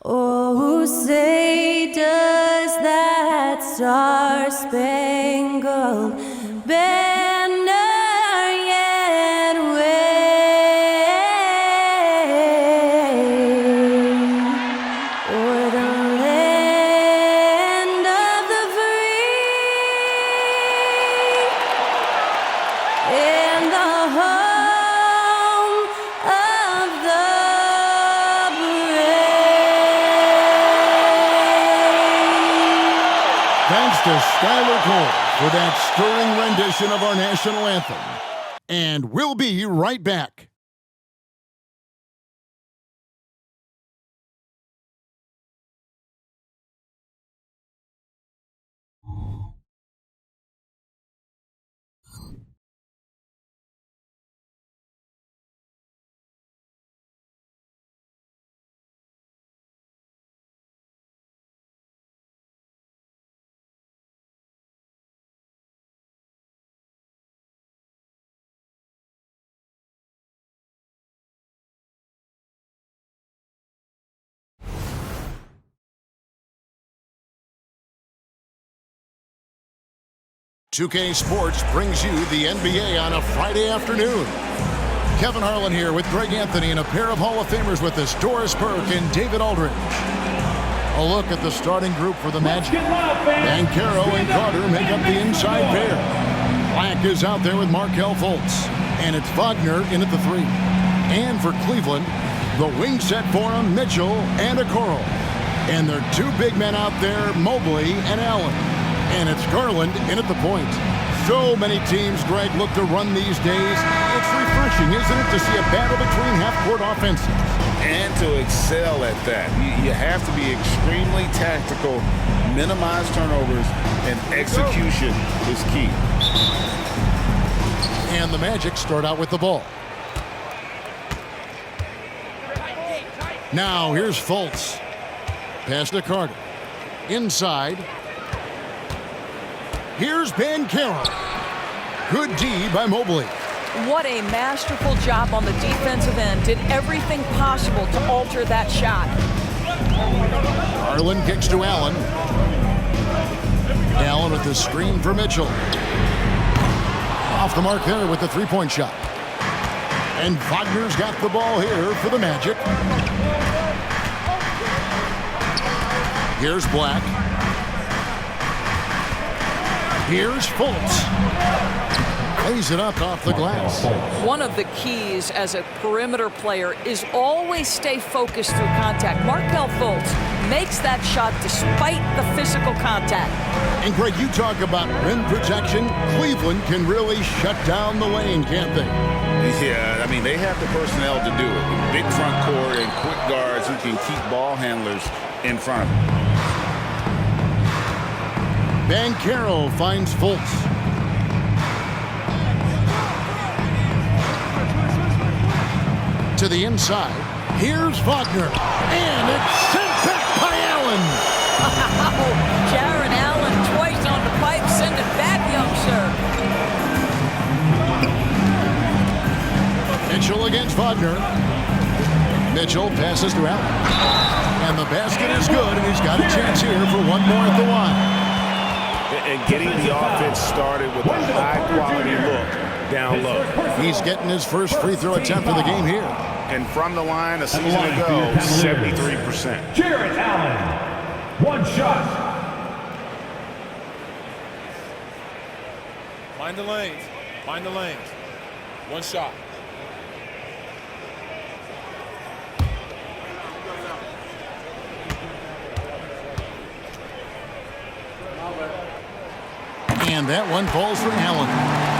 Oh, say does that star-spangled banner yet wave o'er the land of the free and the home of the Thanks to Skylar Cole for that stirring rendition of our national anthem. And we'll be right back. .2K Sports brings you the NBA on a Friday afternoon. Kevin Harlan here with Greg Anthony and a pair of Hall of Famers with us, Doris Burke and David Aldridge. A look at the starting group for the Magic. Banchero and Carter make up the inside pair. Black is out there with Markelle Fultz. And it's Wagner in at the 3. And for Cleveland, the wing set for him, Mitchell and Okoro. And their two big men out there, Mobley and Allen. And it's Garland in at the point. So many teams, Greg, look to run these days. It's refreshing, isn't it, to see a battle between half-court offenses? And to excel at that. You have to be extremely tactical, minimize turnovers, and execution is key. And the Magic start out with the ball. Now here's Fultz. Pass to Carter. Inside. Here's Banchero. Good D by Mobley. What a masterful job on the defensive end. Did everything possible to alter that shot. Garland kicks to Allen. Allen with the screen for Mitchell. Off the mark there with the three-point shot. And Wagner's got the ball here for the Magic. Here's Black. Here's Fultz. Plays it up off the glass. One of the keys as a perimeter player is always stay focused through contact. Markelle Fultz makes that shot despite the physical contact. And Greg, you talk about rim protection. Cleveland can really shut down the lane, can't they? Yeah, I mean, they have the personnel to do it. Big front court and quick guards who can keep ball handlers in front of them. Banchero finds Fultz. To the inside. Here's Wagner. And it's sent back by Allen. Wow, Jaron Allen twice on the pipe. Send it back, young sir. Mitchell against Wagner. Mitchell passes to Allen. And the basket is good, and he's got a chance here for one more at the line. And getting the offense started with a high-quality look down low. He's getting his first free throw attempt of the game here. And from the line a season ago, 73%. Jaron Allen, one shot. Mind the lanes. Mind the lanes. One shot. And that one falls for Allen.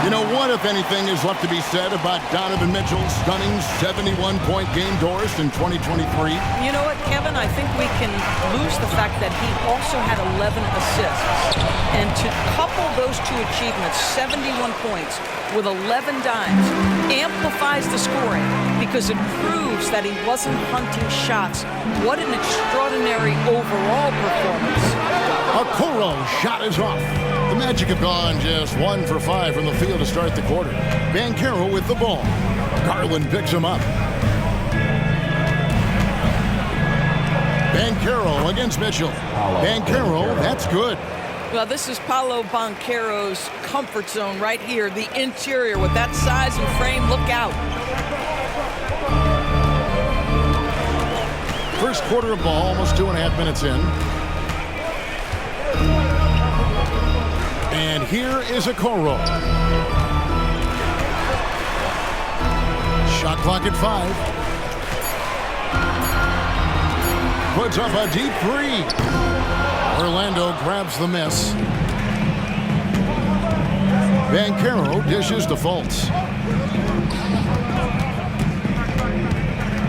You know, what, if anything, is left to be said about Donovan Mitchell's stunning 71-point game, Doris, in 2023? You know what, Kevin? I think we can lose the fact that he also had 11 assists. And to couple those two achievements, 71 points with 11 dimes, amplifies the scoring because it proves that he wasn't hunting shots. What an extraordinary overall performance. Okoro shot is off. The Magic have gone just 1 for 5 from the field to start the quarter. Banchero with the ball. Garland picks him up. Banchero against Mitchell. Banchero, that's good. Well, this is Paolo Banchero's comfort zone right here. The interior with that size and frame, look out. First quarter of ball, almost 2.5 minutes in. And here is Okoro. Shot clock at 5. Puts up a deep 3. Orlando grabs the miss. Banchero dishes to Fultz.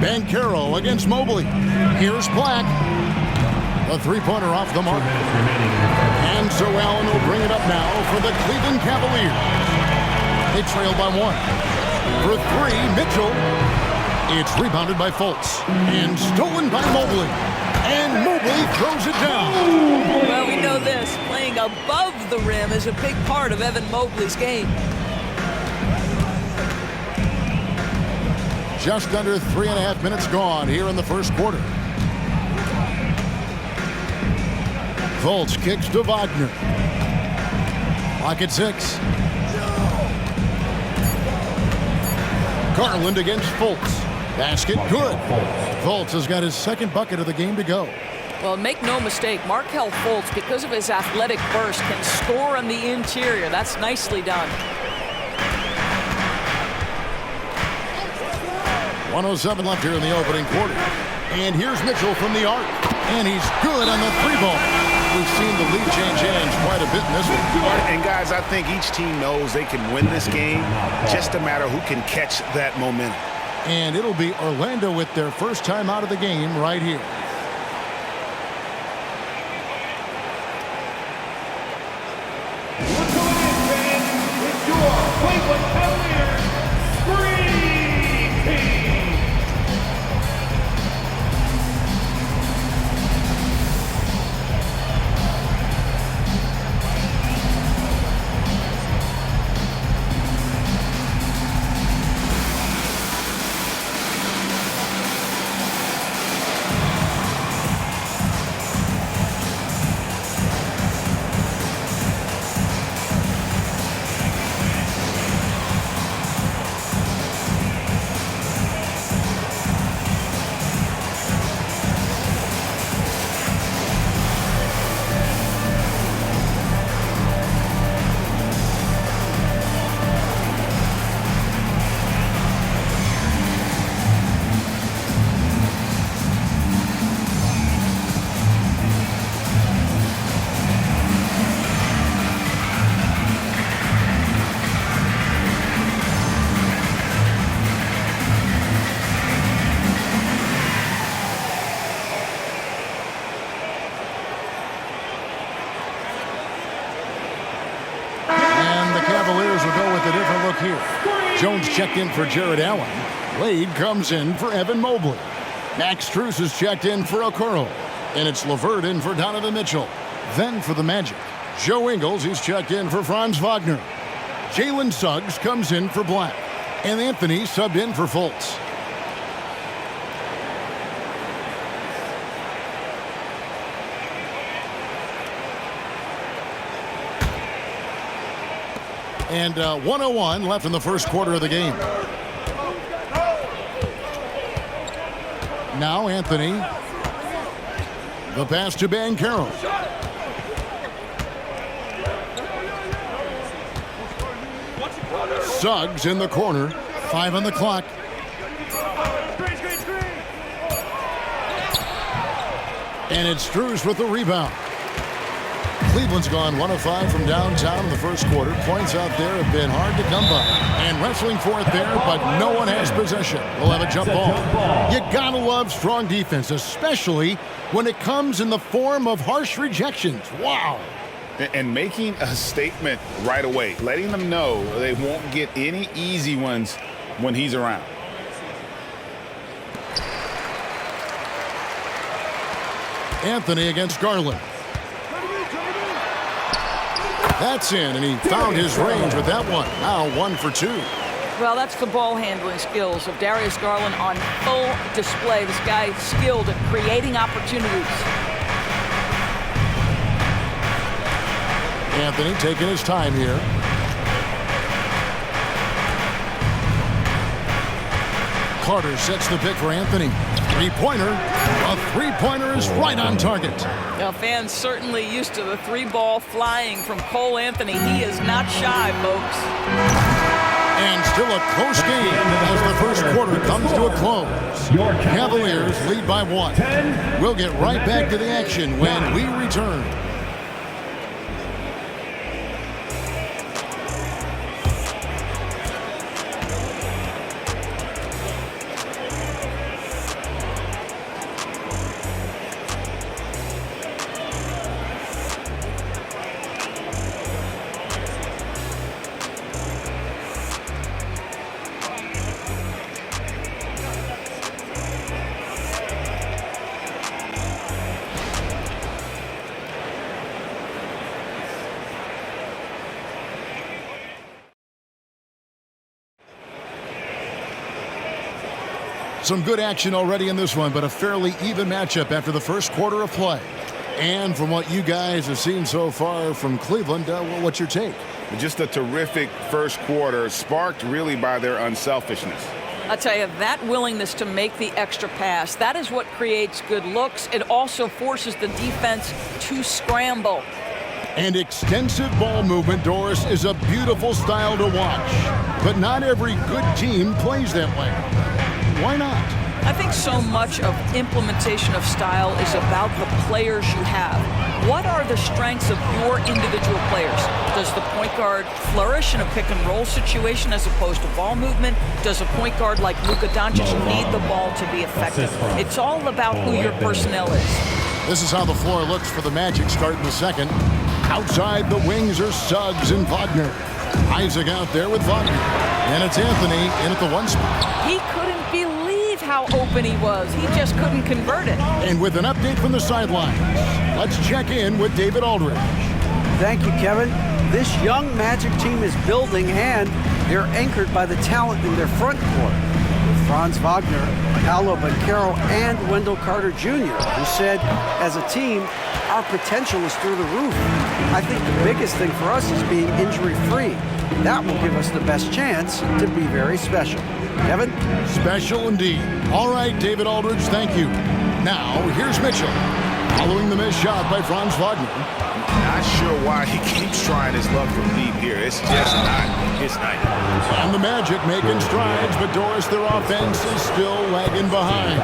Banchero against Mobley. Here's Black. A three-pointer off the mark. And so Allen will bring it up now for the Cleveland Cavaliers. They trail by 1. For 3, Mitchell. It's rebounded by Fultz. And stolen by Mobley. And Mobley throws it down. Well, we know this. Playing above the rim is a big part of Evan Mobley's game. Just under 3.5 minutes gone here in the first quarter. Fultz kicks to Wagner. Clock at 6. Garland against Fultz. Basket good. Fultz has got his second bucket of the game to go. Well, make no mistake, Markelle Fultz, because of his athletic burst, can score on the interior. That's nicely done. 1:07 left here in the opening quarter. And here's Mitchell from the arc. And he's good on the 3-ball. We've seen the lead change hands quite a bit in this one. And guys, I think each team knows they can win this game. Just a matter who can catch that momentum. And it'll be Orlando with their first time out of the game right here. What's going in, fans? It's your Cleveland Cavaliers Dream Team. Here. Jones checked in for Jared Allen. Wade comes in for Evan Mobley. Max Strus is checked in for Okoro. And it's LeVert in for Donovan Mitchell. Then for the Magic, Joe Ingles, he's checked in for Franz Wagner. Jalen Suggs comes in for Black. And Anthony subbed in for Fultz. And 1:01 left in the first quarter of the game. Now Anthony. The pass to Banchero. Suggs in the corner. 5 on the clock. And it's Strus with the rebound. Cleveland's gone 1 of 5 from downtown in the first quarter. Points out there have been hard to come by. And wrestling for it there, but no one has possession. We'll have a jump ball. You gotta love strong defense, especially when it comes in the form of harsh rejections. Wow. And making a statement right away, letting them know they won't get any easy ones when he's around. Anthony against Garland. That's in, and he found his range with that one. Now 1 for 2. Well, that's the ball handling skills of Darius Garland on full display. This guy is skilled at creating opportunities. Anthony taking his time here. Carter sets the pick for Anthony. Three-pointer. A three-pointer is right on target. Now, fans certainly used to the three-ball flying from Cole Anthony. He is not shy, folks. And still a close game as the first quarter comes to a close. Cavaliers lead by 1. We'll get right back to the action when we return. Some good action already in this one, but a fairly even matchup after the first quarter of play. And from what you guys have seen so far from Cleveland, what's your take? Just a terrific first quarter, sparked really by their unselfishness. I'll tell you, that willingness to make the extra pass, that is what creates good looks. It also forces the defense to scramble. And extensive ball movement, Doris, is a beautiful style to watch. But not every good team plays that way. Why not? I think so much of implementation of style is about the players you have. What are the strengths of your individual players? Does the point guard flourish in a pick-and-roll situation as opposed to ball movement? Does a point guard like Luka Doncic need the ball to be effective? It's all about who your personnel is. This is how the floor looks for the Magic start in the second. Outside the wings are Suggs and Wagner. Isaac out there with Wagner. And it's Anthony in at the 1 spot. He couldn't believe how open he was. He just couldn't convert it. And with an update from the sidelines, let's check in with David Aldridge. Thank you, Kevin. This young Magic team is building, and they're anchored by the talent in their front court. With Franz Wagner, Paolo Banchero, and Wendell Carter Jr., who said, as a team, our potential is through the roof. I think the biggest thing for us is being injury-free. That will give us the best chance to be very special. Kevin? Special indeed. All right, David Aldridge, thank you. Now, here's Mitchell. Following the missed shot by Franz Wagner. Not sure why he keeps trying his luck from deep here. It's just not his night. And the Magic making strides, but Doris, their offense is still lagging behind.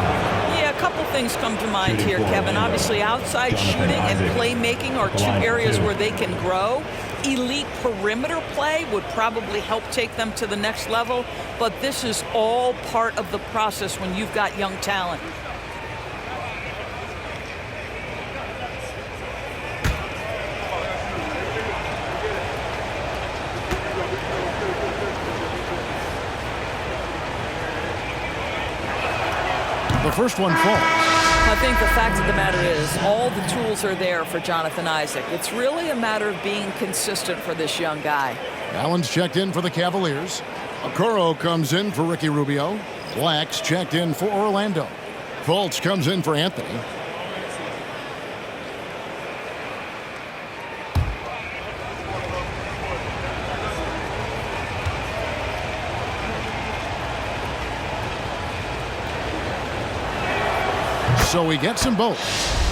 Yeah, a couple things come to mind here, Kevin. Obviously, outside shooting and playmaking are two areas where they can grow. Elite perimeter play would probably help take them to the next level, but this is all part of the process when you've got young talent. The first one falls. I think the fact of the matter is all the tools are there for Jonathan Isaac. It's really a matter of being consistent for this young guy. Allen's checked in for the Cavaliers. Okoro comes in for Ricky Rubio. Black's checked in for Orlando. Fultz comes in for Anthony. So he gets them both.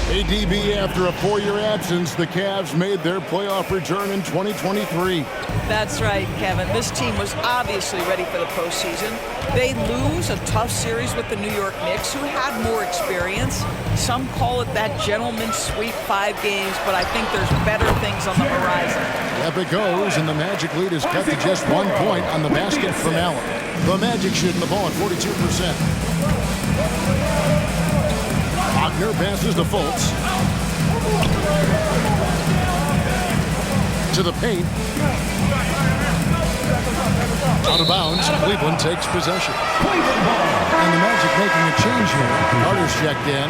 ADB, after a 4-year absence, the Cavs made their playoff return in 2023. That's right, Kevin. This team was obviously ready for the postseason. They lose a tough series with the New York Knicks, who had more experience. Some call it that gentleman's sweep, 5 games, but I think there's better things on the horizon. Up it goes, and the Magic lead is cut to just 1 point on the basket from Allen. The Magic shooting the ball at 42%. Wagner passes to Fultz. To the paint. Out of bounds. Cleveland takes possession. And the Magic making a change here. Carter's checked in.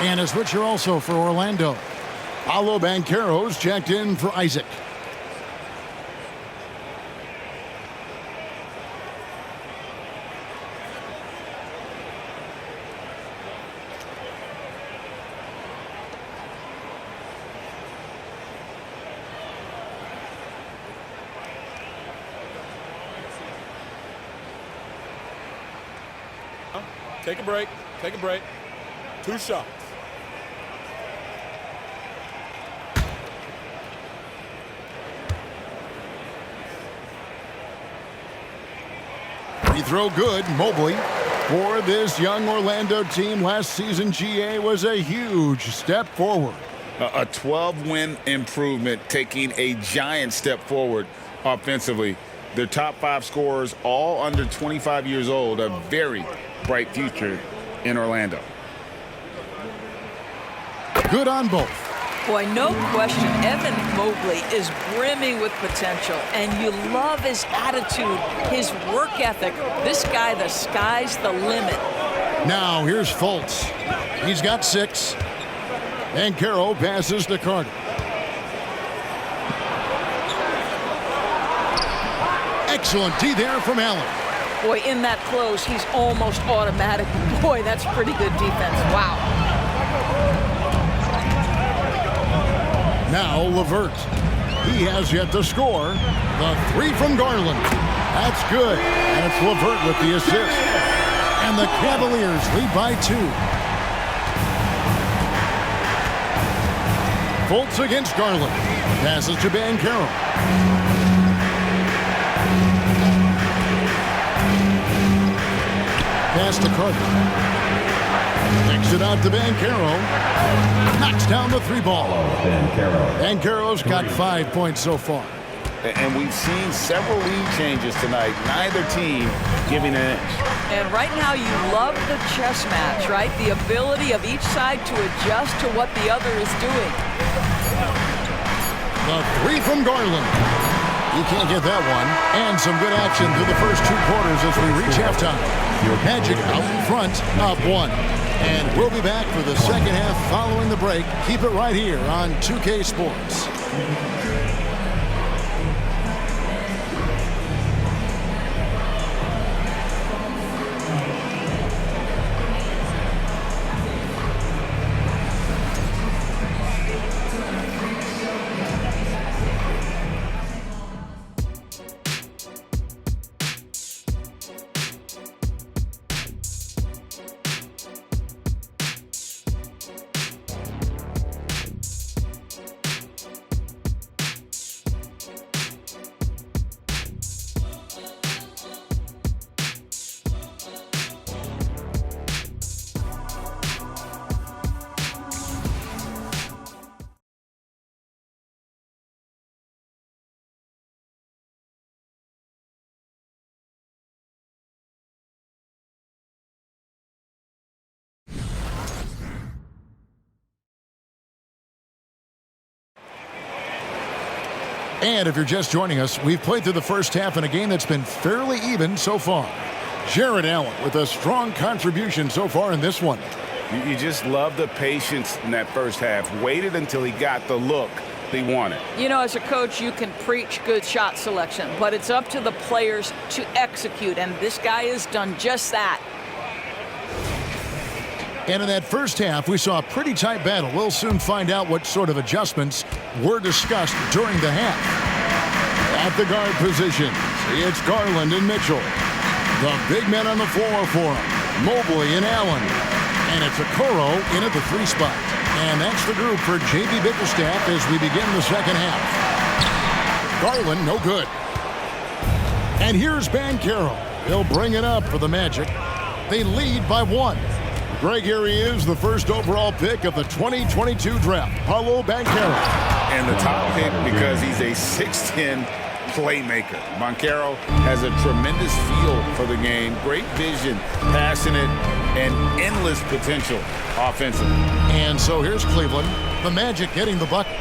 And a switcher also for Orlando. Paolo Banchero's checked in for Isaac. Take a break. Take a break. 2 shots. Free throw good. Mobley. For this young Orlando team, last season GA was a huge step forward. A 12-win improvement, taking a giant step forward offensively. Their top 5 scorers, all under 25 years old, a very bright future in Orlando. Good on both. Boy, no question, Evan Mobley is brimming with potential, and you love his attitude, his work ethic. This guy, the sky's the limit. Now here's Fultz. He's got 6. And Carroll passes to Carter. Excellent D there from Allen. Boy, in that close, he's almost automatic. Boy, that's pretty good defense. Wow. Now LeVert. He has yet to score. The 3 from Garland. That's good. And it's LeVert with the assist. And the Cavaliers lead by 2. Fultz against Garland. Passes to Banchero. Pass to Carter. Kicks it out to Banchero. Knocks down the 3 ball. Banchero's got 5 points so far. And we've seen several lead changes tonight. Neither team giving an inch. And right now you love the chess match, right? The ability of each side to adjust to what the other is doing. The 3 from Garland. You can't get that one. And some good action through the first 2 quarters as we reach halftime. Magic out in front, up 1. And we'll be back for the second half following the break. Keep it right here on 2K Sports. And if you're just joining us, we've played through the first half in a game that's been fairly even so far. Jared Allen with a strong contribution so far in this one. You just love the patience in that first half. Waited until he got the look he wanted. You know, as a coach, you can preach good shot selection, but it's up to the players to execute, and this guy has done just that. And in that first half, we saw a pretty tight battle. We'll soon find out what sort of adjustments were discussed during the half. At the guard position, it's Garland and Mitchell. The big men on the floor for him, Mobley and Allen. And it's Okoro in at the 3 spot. And that's the group for J.B. Bickerstaff as we begin the second half. Garland, no good. And here's Banchero. He'll bring it up for the Magic. They lead by 1. Greg, here he is, the first overall pick of the 2022 draft, Paolo Banchero. And the top pick because he's a 6'10 playmaker. Banchero has a tremendous feel for the game, great vision, passionate, and endless potential offensively. And so here's Cleveland, the Magic getting the bucket.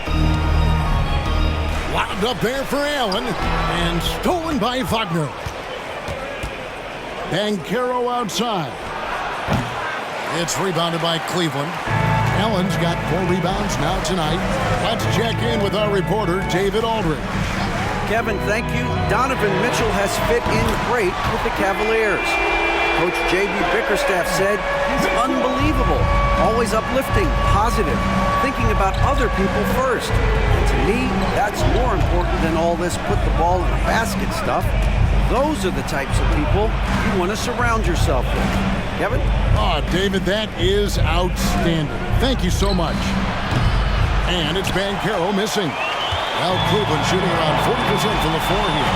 Lobbed up there for Allen, and stolen by Wagner. Banchero outside. It's rebounded by Cleveland. Allen's got 4 rebounds now tonight. Let's check in with our reporter, David Aldridge. Kevin, thank you. Donovan Mitchell has fit in great with the Cavaliers. Coach J.B. Bickerstaff said he's unbelievable, always uplifting, positive, thinking about other people first. And to me, that's more important than all this put the ball in a basket stuff. Those are the types of people you want to surround yourself with. Kevin? Oh, David, that is outstanding. Thank you so much. And it's Banchero missing. Now Cleveland shooting around 40% from the floor here.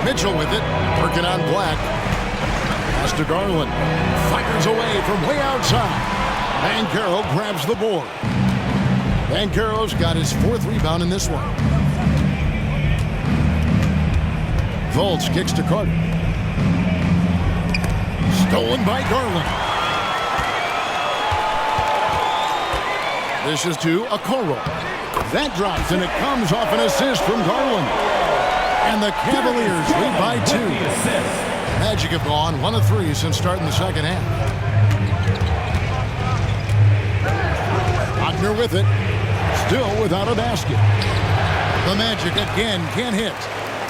Mitchell with it, working on Black. Pass to Garland. Fires away from way outside. Banchero grabs the board. Banchero's got his 4th rebound in this one. Fultz kicks to Carter. Stolen by Garland. This is to Okoro. That drops, and it comes off an assist from Garland. And the Cavaliers lead by 2. Magic have gone 1 of 3 since starting the second half. Wagner with it. Still without a basket. The Magic again can't hit.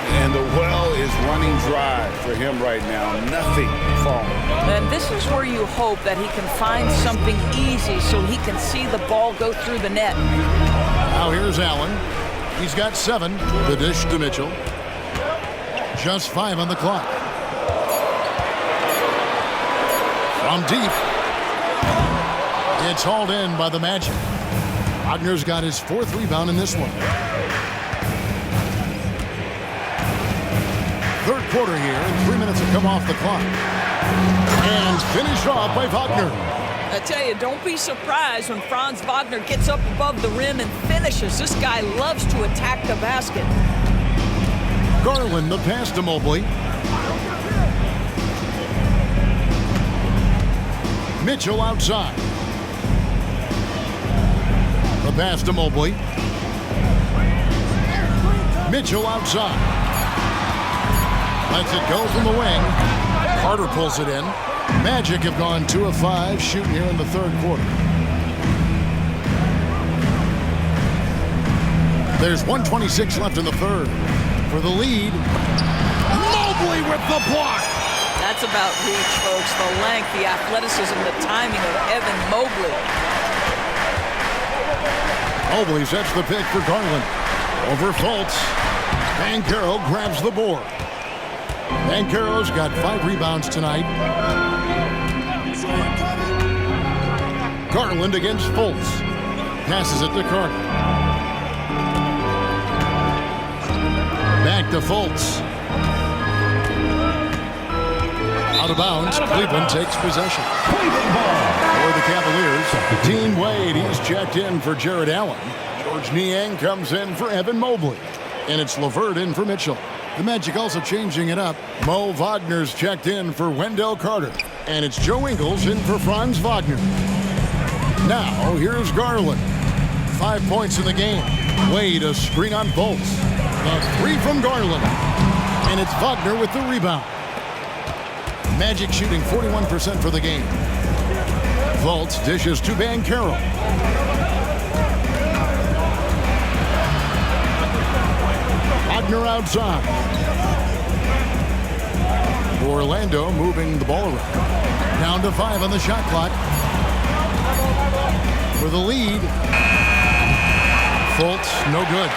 And the well is running dry for him right now. Nothing falling. And this is where you hope that he can find something easy so he can see the ball go through the net. Now here's Allen. He's got 7. The dish to Mitchell. Just 5 on the clock. From deep. It's hauled in by the Magic. Wagner's got his 4th rebound in this one. 3rd quarter here, and 3 minutes have come off the clock. And finished off by Wagner. I tell you, don't be surprised when Franz Wagner gets up above the rim and finishes. This guy loves to attack the basket. Garland, the pass to Mobley. Mitchell outside. The pass to Mobley. Mitchell outside. Lets it go from the wing. Carter pulls it in. Magic have gone 2 of 5 shooting here in the 3rd quarter. There's 1:26 left in the 3rd. For the lead, Mobley with the block. That's about reach, folks. The length, the athleticism, the timing of Evan Mobley. Mobley sets the pick for Garland. Over Fultz. Banchero grabs the board. Banchero's got 5 rebounds tonight. Garland against Fultz. Passes it to Carter. Back to Fultz. Out of bounds. Cleveland takes possession. For the Cavaliers, Dean Wade, he's checked in for Jared Allen. George Niang comes in for Evan Mobley. And it's LeVert in for Mitchell. The Magic also changing it up. Mo Wagner's checked in for Wendell Carter. And it's Joe Ingles in for Franz Wagner. Now, here's Garland. 5 points in the game. Wade a screen on Fultz. A 3 from Garland. And it's Wagner with the rebound. Magic shooting 41% for the game. Fultz dishes to Banchero. Wagner outside. Orlando moving the ball around. Down to 5 on the shot clock. For the lead. Fultz, no good.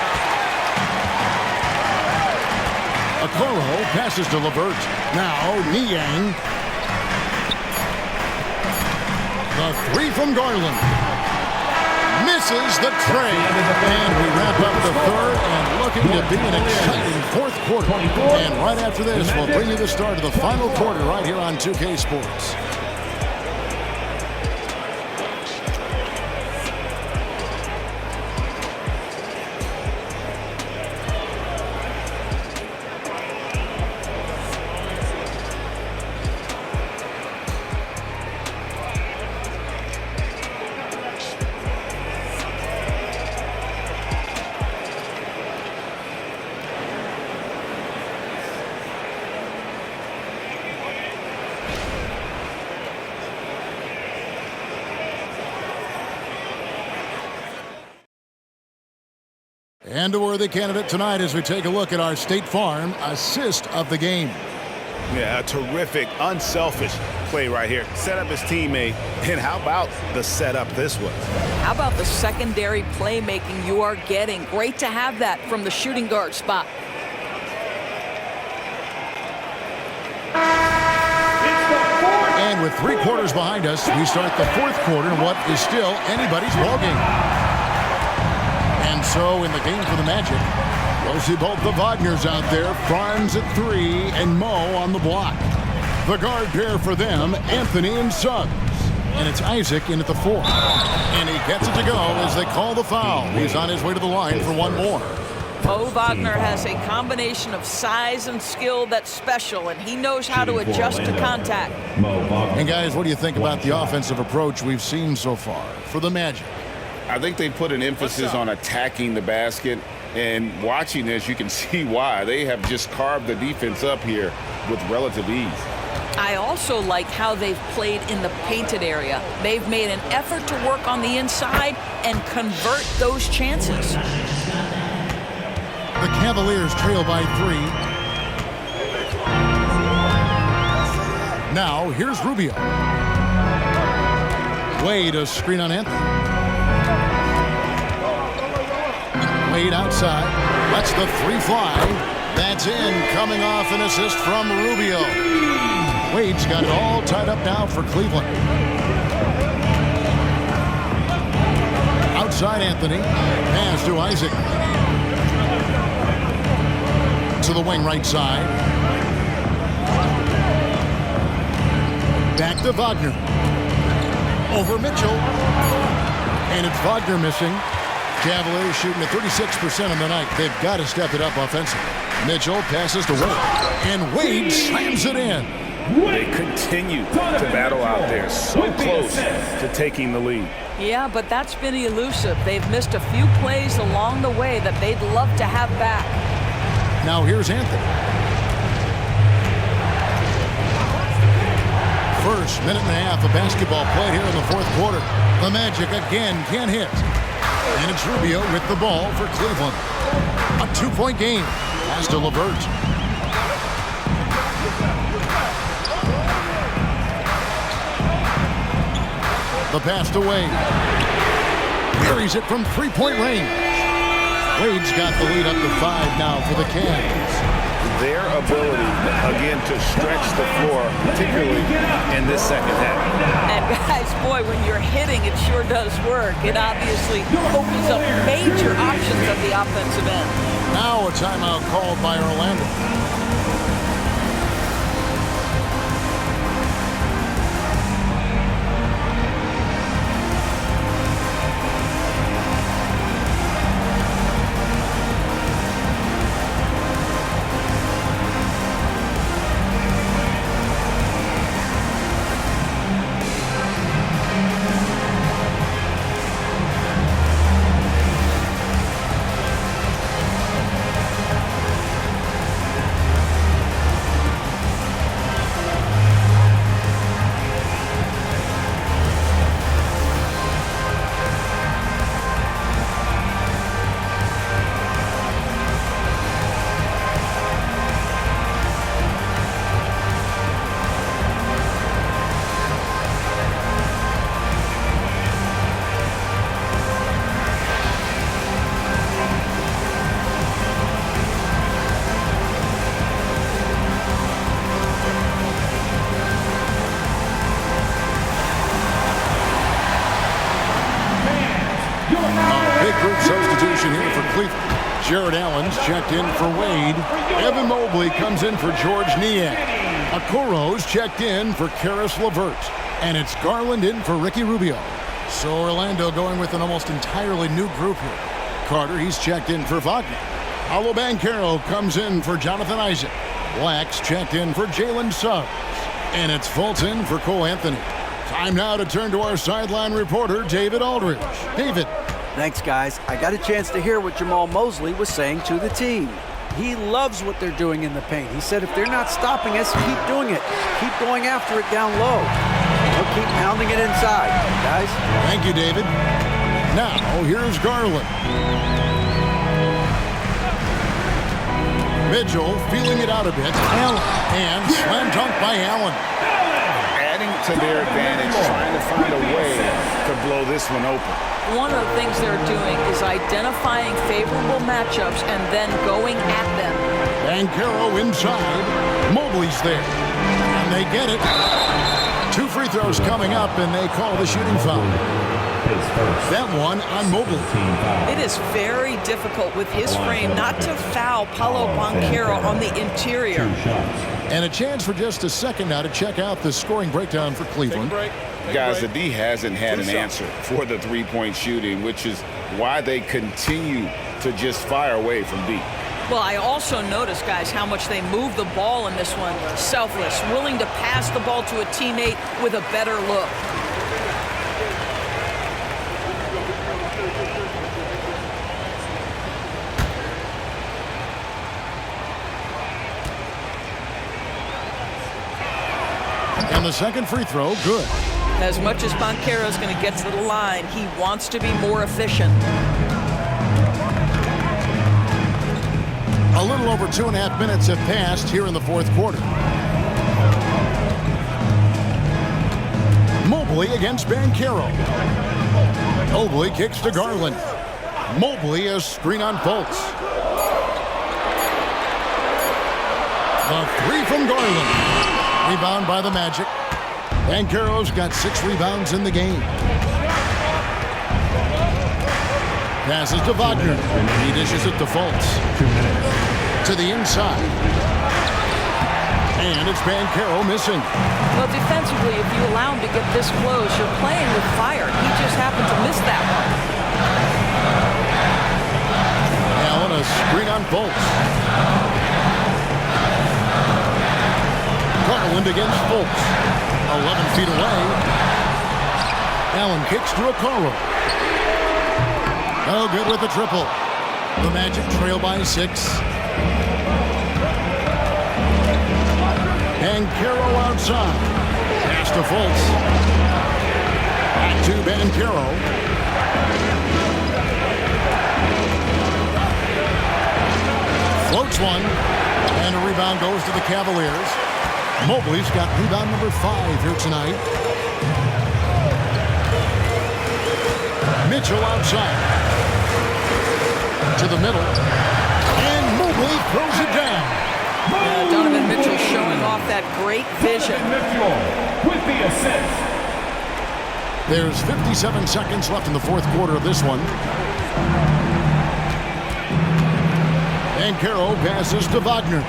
Okoro passes to LeVert. Now Niang. The 3 from Garland. Misses the tray. And we wrap up the 3rd and looking to be an exciting 4th quarter. And right after this, we'll bring you the start of the final quarter right here on 2K Sports. And a worthy candidate tonight as we take a look at our State Farm assist of the game. Yeah, a terrific, unselfish play right here. Set up his teammate, and how about the setup this was? How about the secondary playmaking you are getting? Great to have that from the shooting guard spot. And with 3 quarters behind us, we start the 4th quarter in what is still anybody's ballgame. And so in the game for the Magic, we'll see both the Wagners out there, Franz at 3 and Mo on the block. The guard pair for them, Anthony and Suggs. And it's Isaac in at the 4. And he gets it to go as they call the foul. He's on his way to the line for one more. Mo Wagner has a combination of size and skill that's special, and he knows how to adjust to contact. And guys, what do you think about the offensive approach we've seen so far for the Magic? I think they put an emphasis on attacking the basket, and watching this, you can see why. They have just carved the defense up here with relative ease. I also like how they've played in the painted area. They've made an effort to work on the inside and convert those chances. The Cavaliers trail by 3. Now, here's Rubio. Wade, a screen on Anthony. Wade outside. Lets the 3 fly. That's in, coming off an assist from Rubio. Wade's got it all tied up now for Cleveland. Outside Anthony. Pass to Isaac. To the wing right side. Back to Wagner. Over Mitchell. And it's Wagner missing. Cavaliers shooting at 36% on the night. They've got to step it up offensively. Mitchell passes to Wade. And Wade slams it in. They continue to battle out there, so close to taking the lead. Yeah, but that's been elusive. They've missed a few plays along the way that they'd love to have back. Now here's Anthony. First minute and a half of basketball played here in the 4th quarter. The Magic again can't hit. And it's Rubio with the ball for Cleveland. A 2-point game. Pass to LeVert. The pass to Wade. Buries it from 3-point range. Wade's got the lead up to 5 now for the Cavs. Their ability, again, to stretch the floor, particularly in this second half. And guys, boy, when you're hitting, it sure does work. It obviously opens up major options at the offensive end. Now a timeout called by Orlando. Big group substitution here for Cleveland. Jared Allen's checked in for Wade. Evan Mobley comes in for George Niang. Okoro's checked in for Karis LeVert. And it's Garland in for Ricky Rubio. So Orlando going with an almost entirely new group here. Carter, he's checked in for Wagner. Paolo Banchero comes in for Jonathan Isaac. Black's checked in for Jalen Suggs. And it's Fulton for Cole Anthony. Time now to turn to our sideline reporter, David Aldridge. David. Thanks, guys. I got a chance to hear what Jamal Mosley was saying to the team. He loves what they're doing in the paint. He said if they're not stopping us, keep doing it. Keep going after it down low. They'll keep pounding it inside, guys. Thank you, David. Now, here's Garland. Mitchell feeling it out a bit. Allen. And slam dunk by Allen. Adding to their advantage, trying to find a way to blow this one open. One of the things they're doing is identifying favorable matchups and then going at them. Banchero inside. Mobley's there. And they get it. 2 free throws coming up, and they call the shooting foul. That one on Mobley. It is very difficult with his frame not to foul Paolo Banchero on the interior. And a chance for just a second now to check out the scoring breakdown for Cleveland. Guys, the D hasn't had an answer for the three-point shooting, which is why they continue to just fire away from deep. Well, I also noticed, guys, how much they move the ball in this one. Selfless, willing to pass the ball to a teammate with a better look. And the second free throw, good. As much as Banchero is going to get to the line, he wants to be more efficient. A little over 2.5 minutes have passed here in the fourth quarter. Mobley against Banchero. Mobley kicks to Garland. Mobley a screen on Fultz. The three from Garland. Rebound by the Magic. Banchero's got 6 rebounds in the game. Passes to Wagner. He dishes it to Fultz. To the inside. And it's Banchero missing. Well, defensively, if you allow him to get this close, you're playing with fire. He just happened to miss that one. Allen a screen on Fultz. Garland against Fultz. 11 feet away. Allen kicks to Okoro. Oh, good with the triple. The Magic trail by 6. Banchero outside. Pass to Fultz. Back to Banchero. Floats one. And a rebound goes to the Cavaliers. Mobley's got rebound number 5 here tonight. Mitchell outside. To the middle. And Mobley throws it down. Donovan Mitchell showing off that great vision. Mitchell with the assist. There's 57 seconds left in the fourth quarter of this one. Banchero passes to Wagner.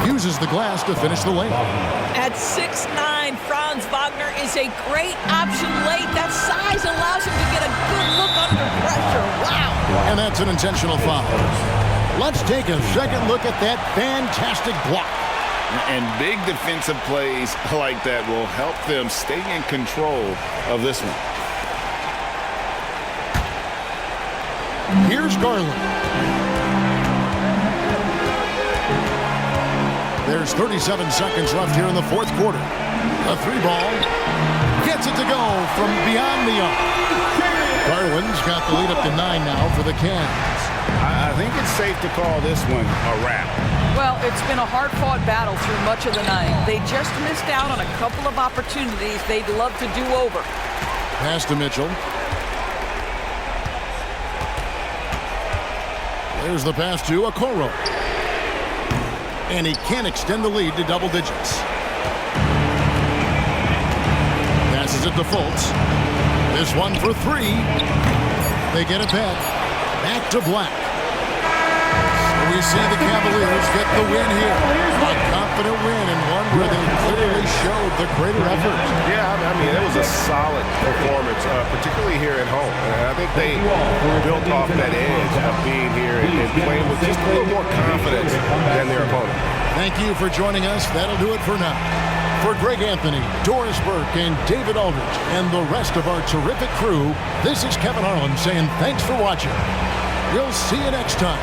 Uses the glass to finish the lane. At 6'9", Franz Wagner is a great option late. That size allows him to get a good look under pressure. Wow. And that's an intentional foul. Let's take a second look at that fantastic block. And big defensive plays like that will help them stay in control of this one. Here's Garland. There's 37 seconds left here in the fourth quarter. A 3-ball. Gets it to go from beyond the arc. Garland's got the lead up to 9 now for the Cavs. I think it's safe to call this one a wrap. Well, it's been a hard-fought battle through much of the night. They just missed out on a couple of opportunities they'd love to do over. Pass to Mitchell. There's the pass to Okoro. And he can't extend the lead to double digits. Passes it to Fultz. This one for 3. They get it back. Back to Black. So we see the Cavaliers get the win here. A confident win and one where they clearly showed the greater effort. Yeah, I mean, it was a solid performance, particularly here at home. And I think they built off that edge of being here and playing with just a little more confidence than their opponent. Thank you for joining us. That'll do it for now. For Greg Anthony, Doris Burke, and David Aldridge, and the rest of our terrific crew, this is Kevin Harlan saying thanks for watching. We'll see you next time.